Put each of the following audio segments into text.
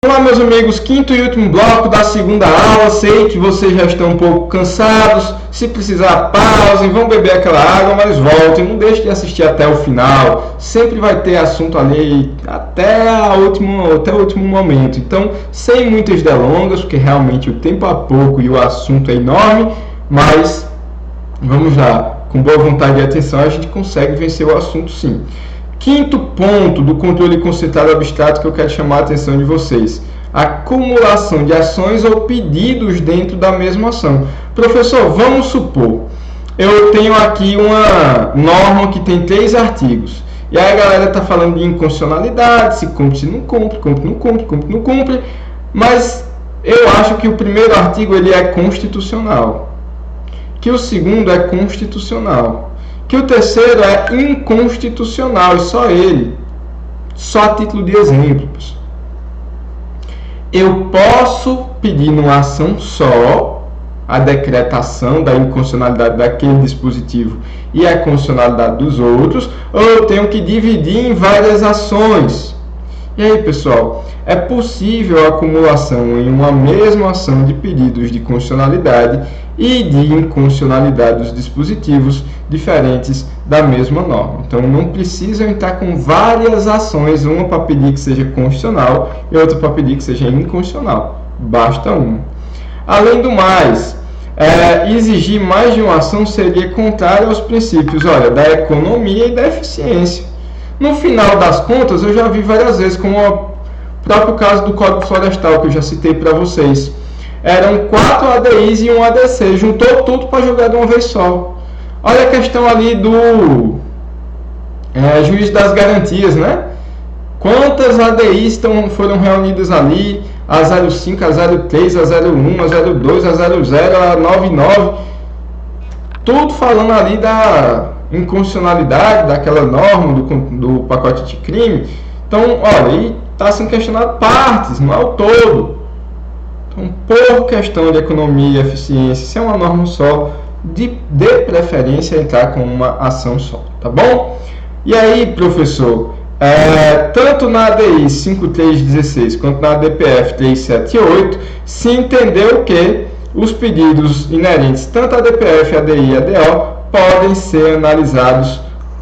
Olá, meus amigos, quinto e último bloco da segunda aula. Sei que vocês já estão um pouco cansados. Se precisar, pausem, vão beber aquela água, mas voltem. Não deixe de assistir até o final. Sempre vai ter assunto ali até o último momento. Então, sem muitas delongas, porque realmente o tempo é pouco e o assunto é enorme. Mas vamos lá, com boa vontade e atenção, a gente consegue vencer o assunto sim. Quinto ponto do controle concentrado abstrato que eu quero chamar a atenção de vocês: acumulação de ações ou pedidos dentro da mesma ação. Professor, vamos supor, eu tenho aqui uma norma que tem 3 artigos. E aí a galera está falando de inconstitucionalidade, se cumpre, se não cumpre, cumpre, não cumpre, cumpre, não cumpre. Mas eu acho que o primeiro artigo ele é constitucional, que o segundo é constitucional, que o terceiro é inconstitucional, e só ele, só a título de exemplo. Eu posso pedir numa ação só a decretação da inconstitucionalidade daquele dispositivo e a constitucionalidade dos outros, ou eu tenho que dividir em várias ações. E aí, pessoal, é possível a acumulação em uma mesma ação de pedidos de constitucionalidade e de inconstitucionalidade dos dispositivos diferentes da mesma norma. Então, não precisam entrar com várias ações, uma para pedir que seja constitucional e outra para pedir que seja inconstitucional. Basta uma. Além do mais, exigir mais de uma ação seria contrário aos princípios, da economia e da eficiência. No final das contas, eu já vi várias vezes, como o próprio caso do Código Florestal, que eu já citei para vocês. Eram 4 ADIs e um ADC, juntou tudo para jogar de uma vez só. Olha a questão ali do juiz das garantias, né? Quantas ADIs foram reunidas ali? A 05, a 03, a 01, a 02, a 00, a 99. Tudo falando ali da inconstitucionalidade daquela norma do pacote de crime. Então, olha, aí está sendo questionado partes, não é o todo. Então, por questão de economia e eficiência, se é uma norma só, de preferência entrar com uma ação só, tá bom? E aí, professor, tanto na ADI 5316 quanto na ADPF 378, se entendeu que os pedidos inerentes tanto à DPF, ADI e ADO podem ser analisados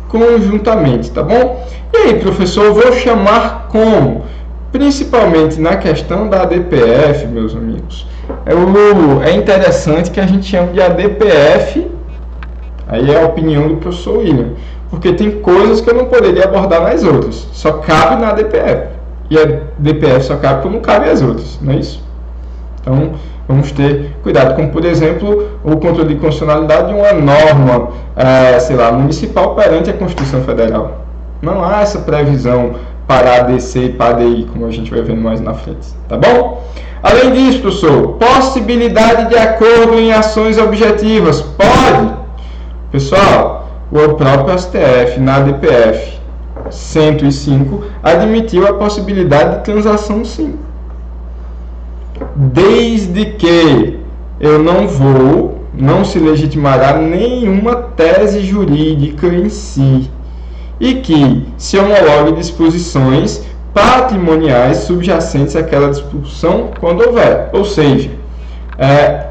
conjuntamente, tá bom? E aí, professor, eu vou chamar como? Principalmente na questão da ADPF, meus amigos. É interessante que a gente chame de ADPF, aí é a opinião do professor William, porque tem coisas que eu não poderia abordar nas outras, só cabe na ADPF. E a DPF só cabe como cabe as outras, não é isso? Então, vamos ter cuidado, como por exemplo, o controle de constitucionalidade de uma norma, municipal perante a Constituição Federal. Não há essa previsão para a ADC e para a ADI, como a gente vai ver mais na frente, tá bom? Além disso, professor, possibilidade de acordo em ações objetivas. Pode! Pessoal, o próprio STF, na ADPF 105, admitiu a possibilidade de transação sim. Desde que não se legitimará nenhuma tese jurídica em si e que se homologue disposições patrimoniais subjacentes àquela disposição quando houver. Ou seja,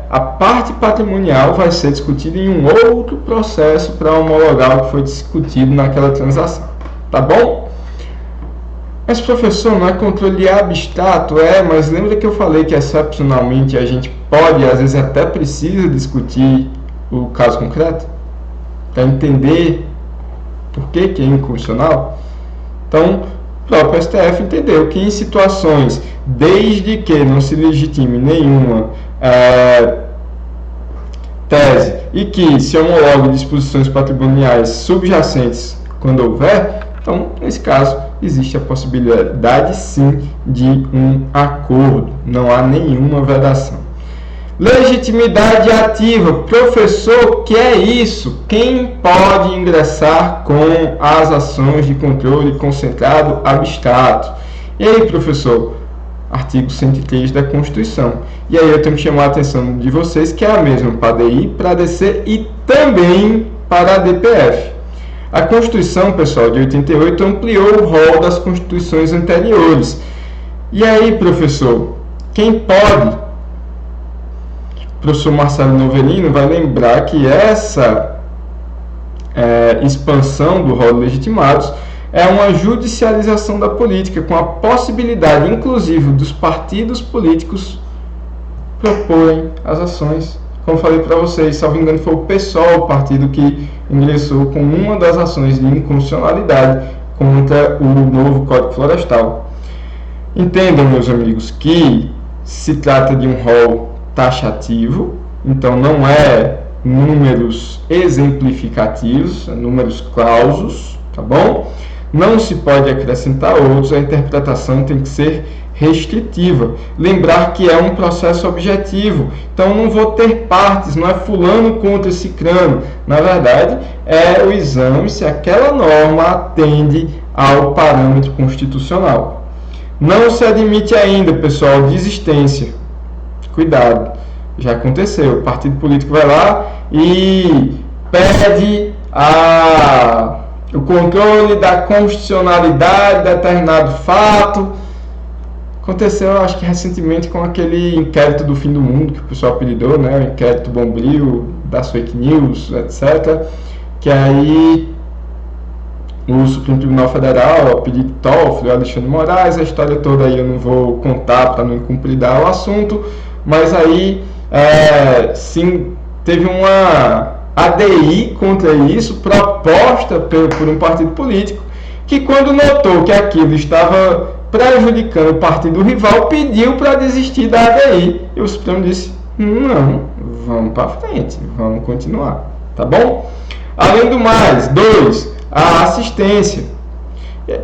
a parte patrimonial vai ser discutida em um outro processo para homologar o que foi discutido naquela transação. Tá bom? Mas, professor, não é controle abstrato? Mas lembra que eu falei que excepcionalmente a gente pode, às vezes até precisa discutir o caso concreto? Para entender por que é inconstitucional? Então, o próprio STF entendeu que em situações, desde que não se legitime nenhuma tese e que se homologue disposições patrimoniais subjacentes quando houver, então, nesse caso, existe a possibilidade, sim, de um acordo. Não há nenhuma vedação. Legitimidade ativa. Professor, o que é isso? Quem pode ingressar com as ações de controle concentrado abstrato? E aí, professor? Artigo 103 da Constituição. E aí eu tenho que chamar a atenção de vocês que é a mesma para a ADI, para a ADC e também para a DPF. A Constituição, pessoal, de 88 ampliou o rol das constituições anteriores. E aí, professor, quem pode? O professor Marcelo Novelino vai lembrar que essa expansão do rol de legitimados é uma judicialização da política, com a possibilidade, inclusive, dos partidos políticos proporem as ações. Como falei para vocês, salvo engano, foi o PSOL, o partido que ingressou com uma das ações de inconstitucionalidade contra o novo Código Florestal. Entendam, meus amigos, que se trata de um rol taxativo, então não é números exemplificativos, números clausos, tá bom? Não se pode acrescentar outros, a interpretação tem que ser restritiva. Lembrar que é um processo objetivo, então não vou ter partes, não é fulano contra cicrano. Na verdade, é o exame se aquela norma atende ao parâmetro constitucional. Não se admite ainda, pessoal, desistência. Cuidado, já aconteceu. O partido político vai lá e pede o controle da constitucionalidade de determinado fato. Aconteceu, acho que recentemente, com aquele inquérito do fim do mundo, que o pessoal apelidou, né? O inquérito Bombril, das fake news, etc. Que aí o Supremo Tribunal Federal, a pedido de Toffoli, Alexandre de Moraes, a história toda aí eu não vou contar para não incumpridar o assunto, mas aí sim, teve uma ADI contra isso, proposta por um partido político, que quando notou que aquilo estava prejudicando o partido rival, pediu para desistir da ADI. E o Supremo disse, não, vamos para frente, vamos continuar, tá bom? Além do mais, 2, a assistência.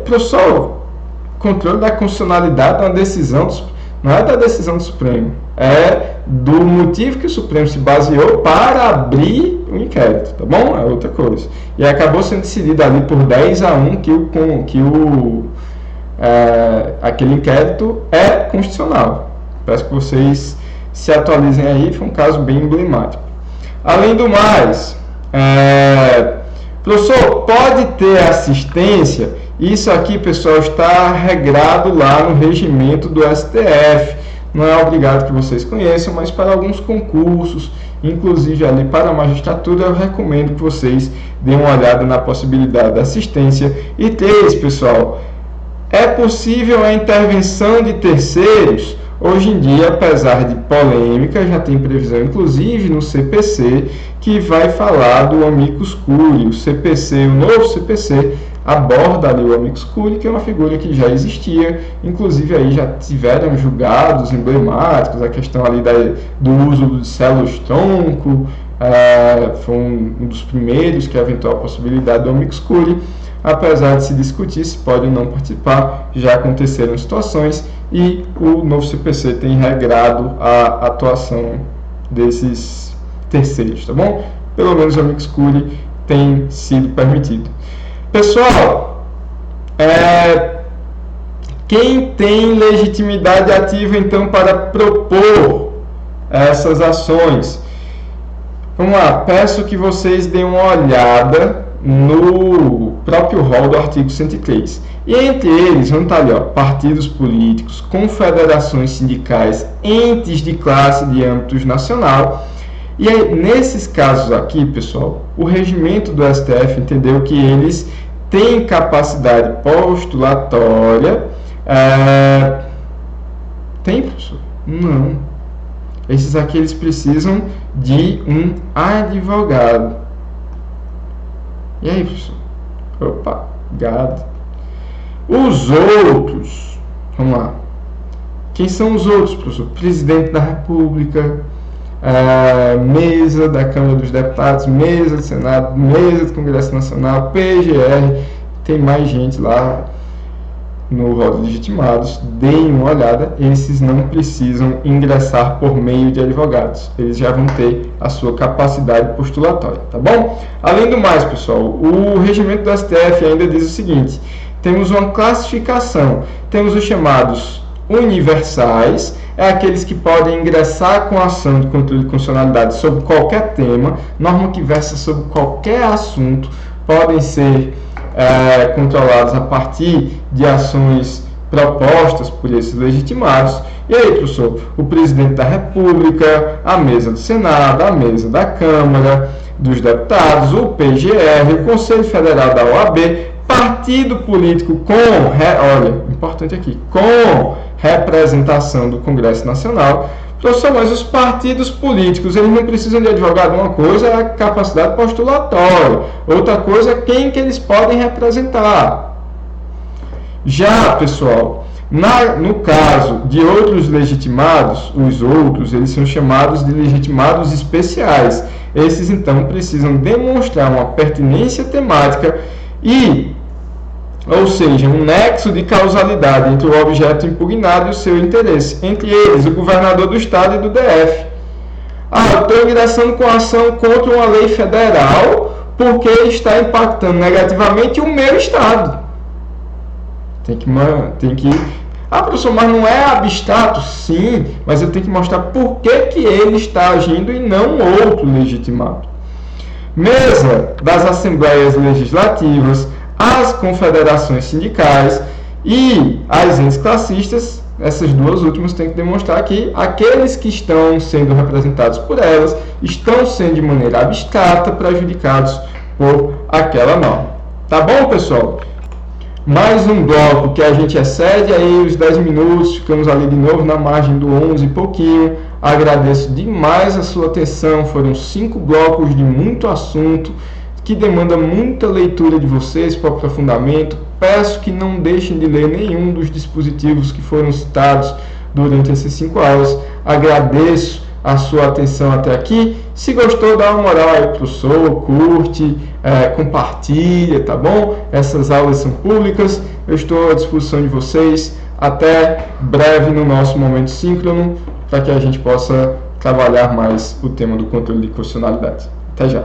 Professor, controle da constitucionalidade é uma decisão, não é da decisão do Supremo, é do motivo que o Supremo se baseou para abrir o inquérito, tá bom? É outra coisa. E acabou sendo decidido ali por 10-1 aquele inquérito é constitucional. Peço que vocês se atualizem aí, foi um caso bem emblemático. Além do mais, professor, pode ter assistência? Isso aqui, pessoal, está regrado lá no regimento do STF. Não é obrigado que vocês conheçam, mas para alguns concursos, inclusive ali para a magistratura, eu recomendo que vocês deem uma olhada na possibilidade da assistência. E 3, pessoal, é possível a intervenção de terceiros? Hoje em dia, apesar de polêmica, já tem previsão, inclusive no CPC, que vai falar do amicus curiae. O CPC, o novo CPC, aborda ali o amicus curiae, que é uma figura que já existia, inclusive aí já tiveram julgados emblemáticos, a questão ali do uso de células-tronco, foi um dos primeiros que aventou a possibilidade do amicus curiae. Apesar de se discutir se pode ou não participar, já aconteceram situações e o novo CPC tem regrado a atuação desses terceiros, tá bom? Pelo menos o amicus curiae tem sido permitido. Pessoal, quem tem legitimidade ativa então para propor essas ações? Vamos lá, peço que vocês deem uma olhada no próprio rol do artigo 103. E entre eles vão estar ali, partidos políticos, confederações sindicais, entes de classe de âmbito nacional. E aí, nesses casos aqui, pessoal, o regimento do STF entendeu que eles têm capacidade postulatória. Tem, professor? Não. Esses aqui eles precisam de um advogado. E aí, professor? Opa, gado. Os outros, vamos lá. Quem são os outros, professor? Presidente da República, mesa da Câmara dos Deputados, mesa do Senado, mesa do Congresso Nacional, PGR, tem mais gente lá no rol de legitimados. Deem uma olhada, esses não precisam ingressar por meio de advogados, eles já vão ter a sua capacidade postulatória, tá bom? Além do mais, pessoal, o regimento do STF ainda diz o seguinte: temos uma classificação, temos os chamados universais, aqueles que podem ingressar com ação de controle de constitucionalidade sobre qualquer tema, norma que versa sobre qualquer assunto, podem ser controlados a partir de ações propostas por esses legitimados. E aí, professor, o presidente da República, a mesa do Senado, a mesa da Câmara dos Deputados, o PGR, o Conselho Federal da OAB, partido político olha, importante aqui, com representação do Congresso Nacional. Professor, mas os partidos políticos, eles não precisam de advogado. Uma coisa é a capacidade postulatória, outra coisa é quem que eles podem representar. Já, pessoal, no caso de outros legitimados, os outros, eles são chamados de legitimados especiais. Esses, então, precisam demonstrar uma pertinência temática ou seja, um nexo de causalidade entre o objeto impugnado e o seu interesse. Entre eles, o governador do estado e do DF. Eu estou ingressando com ação contra uma lei federal porque está impactando negativamente o meu estado. Tem que professor, mas não é abstrato? Sim, mas eu tenho que mostrar por que ele está agindo e não outro legitimado. Mesa das Assembleias Legislativas, as confederações sindicais e as entes classistas, essas duas últimas têm que demonstrar que aqueles que estão sendo representados por elas estão sendo de maneira abstrata prejudicados por aquela norma. Tá bom, pessoal? Mais um bloco que a gente excede aí os 10 minutos, ficamos ali de novo na margem do 11 e pouquinho. Agradeço demais a sua atenção, foram 5 blocos de muito assunto, que demanda muita leitura de vocês para aprofundamento. Peço que não deixem de ler nenhum dos dispositivos que foram citados durante essas 5 aulas. Agradeço a sua atenção até aqui. Se gostou, dá uma moral aí pro professor, curte, compartilha, tá bom? Essas aulas são públicas, eu estou à disposição de vocês. Até breve no nosso momento síncrono, para que a gente possa trabalhar mais o tema do controle de constitucionalidade. Até já!